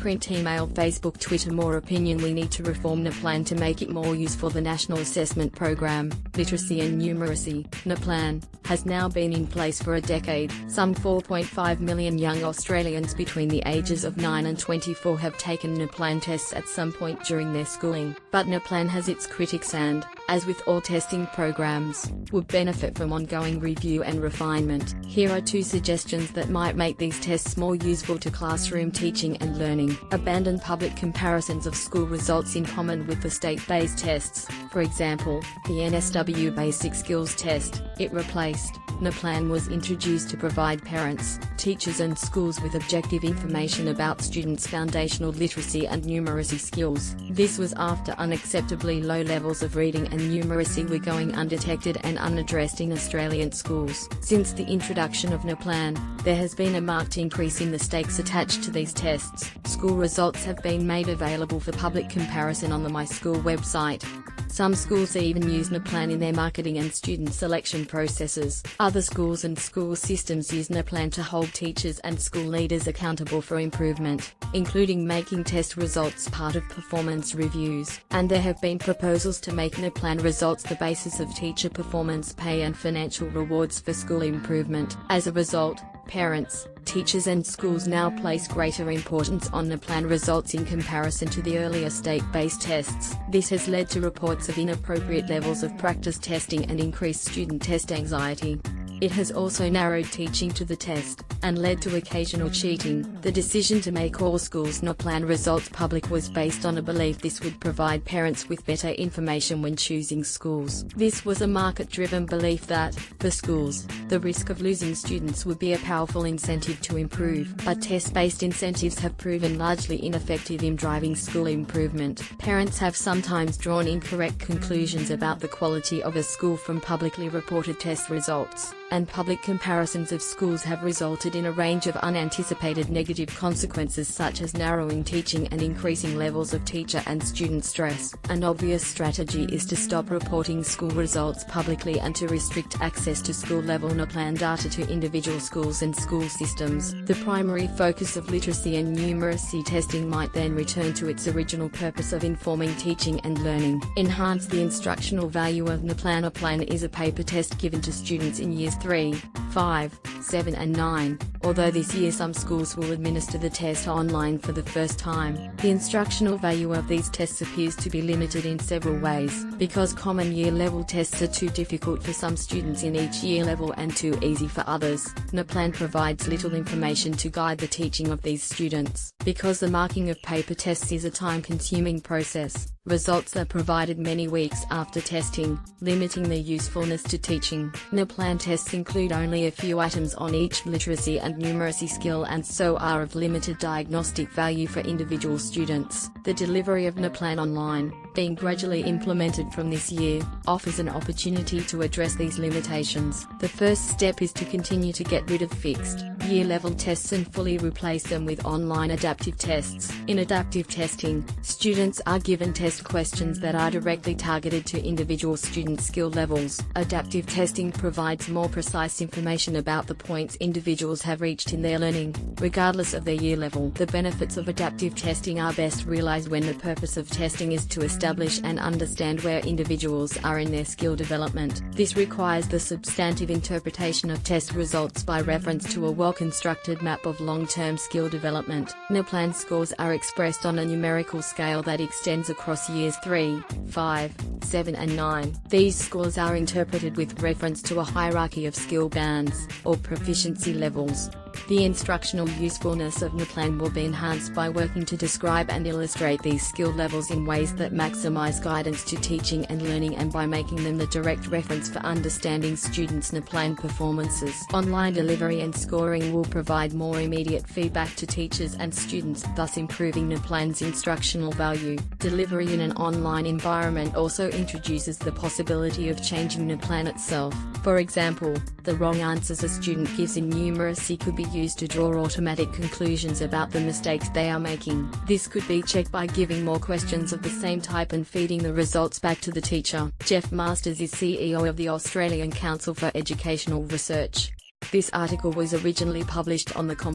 print, email, Facebook, Twitter. More opinion. We need to reform NAPLAN to make it more useful. The National Assessment Program, Literacy and Numeracy, NAPLAN, has now been in place for a decade. Some 4.5 million young Australians between the ages of 9 and 24 have taken NAPLAN tests at some point during their schooling. But NAPLAN has its critics and, as with all testing programs, would benefit from ongoing review and refinement. Here are two suggestions that might make these tests more useful to classroom teaching and learning. Abandon public comparisons of school results in common with the state-based tests. For example, the NSW Basic Skills Test, it replaced. NAPLAN was introduced to provide parents, teachers and schools with objective information about students' foundational literacy and numeracy skills. This was after unacceptably low levels of reading and numeracy were going undetected and unaddressed in Australian schools. Since the introduction of NAPLAN, there has been a marked increase in the stakes attached to these tests. School results have been made available for public comparison on the My School website. Some schools even use NAPLAN in their marketing and student selection processes. Other schools and school systems use NAPLAN to hold teachers and school leaders accountable for improvement, including making test results part of performance reviews. And there have been proposals to make NAPLAN results the basis of teacher performance pay and financial rewards for school improvement. As a result, parents, teachers and schools now place greater importance on NAPLAN results in comparison to the earlier state-based tests. This has led to reports of inappropriate levels of practice testing and increased student test anxiety. It has also narrowed teaching to the test, and led to occasional cheating. The decision to make all schools' NAPLAN results public was based on a belief this would provide parents with better information when choosing schools. This was a market-driven belief that, for schools, the risk of losing students would be a powerful incentive to improve. But test-based incentives have proven largely ineffective in driving school improvement. Parents have sometimes drawn incorrect conclusions about the quality of a school from publicly reported test results, and public comparisons of schools have resulted in a range of unanticipated negative consequences such as narrowing teaching and increasing levels of teacher and student stress. An obvious strategy is to stop reporting school results publicly and to restrict access to school-level NAPLAN data to individual schools and school systems. The primary focus of literacy and numeracy testing might then return to its original purpose of informing teaching and learning. Enhance the instructional value of NAPLAN. NAPLAN is a paper test given to students in years 3, 5, 7 and 9, although this year some schools will administer the test online for the first time. The instructional value of these tests appears to be limited in several ways, because common year-level tests are too difficult for some students in each year level and too easy for others. NAPLAN provides little information to guide the teaching of these students. Because the marking of paper tests is a time-consuming process, results are provided many weeks after testing, limiting their usefulness to teaching. NAPLAN tests include only a few items on each literacy and numeracy skill and so are of limited diagnostic value for individual students. The delivery of NAPLAN online, being gradually implemented from this year, offers an opportunity to address these limitations. The first step is to continue to get rid of fixed, year-level tests and fully replace them with online adaptive tests. In adaptive testing, students are given test questions that are directly targeted to individual student skill levels. Adaptive testing provides more precise information about the points individuals have reached in their learning, regardless of their year level. The benefits of adaptive testing are best realized when the purpose of testing is to establish and understand where individuals are in their skill development. This requires the substantive interpretation of test results by reference to a well-constructed map of long-term skill development. NAPLAN scores are expressed on a numerical scale that extends across years 3, 5, 7 and 9. These scores are interpreted with reference to a hierarchy of skill bands, or proficiency levels. The instructional usefulness of NAPLAN will be enhanced by working to describe and illustrate these skill levels in ways that maximize guidance to teaching and learning and by making them the direct reference for understanding students' NAPLAN performances. Online delivery and scoring will provide more immediate feedback to teachers and students, thus improving NAPLAN's instructional value. Delivery in an online environment also introduces the possibility of changing NAPLAN itself. For example, the wrong answers a student gives in numeracy could be used to draw automatic conclusions about the mistakes they are making. This could be checked by giving more questions of the same type and feeding the results back to the teacher. Jeff Masters is CEO of the Australian Council for Educational Research. This article was originally published on the